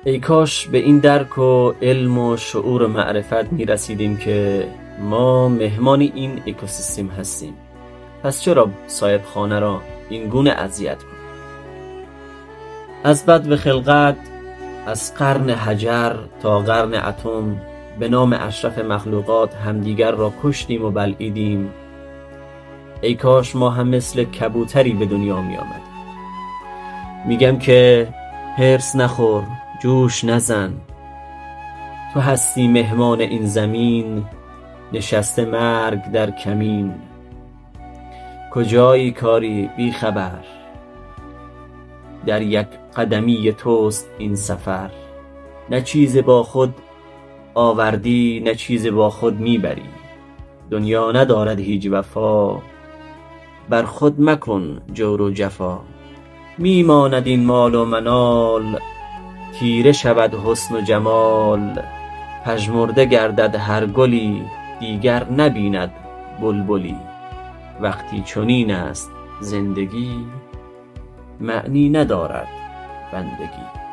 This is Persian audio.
ای کاش به این درک و علم و شعور و معرفت می رسیدیم که ما مهمان این اکوسیستم هستیم. پس چرا صاحب خانه را این گونه اذیت کنیم؟ از بدو خلقت، از قرن حجر تا قرن اتم، به نام اشرف مخلوقات همدیگر را کشتیم و بلعیدیم. ای کاش ما هم مثل کبوتری به دنیا می آمدیم. میگم که هرس نخور، جوش نزن، تو هستی مهمان این زمین، نشسته مرگ در کمین. کجایی کاری بی خبر، در یک قدمی توست این سفر. نه چیز با خود آوردی، نه چیز با خود میبری. دنیا ندارد هیچ وفا، بر خود مکن جور و جفا. میماند این مال و منال، تیره شود حسن و جمال. پژمرده گردد هر گلی، دیگر نبیند بلبلی. وقتی چنین است زندگی، معنی ندارد بندگی.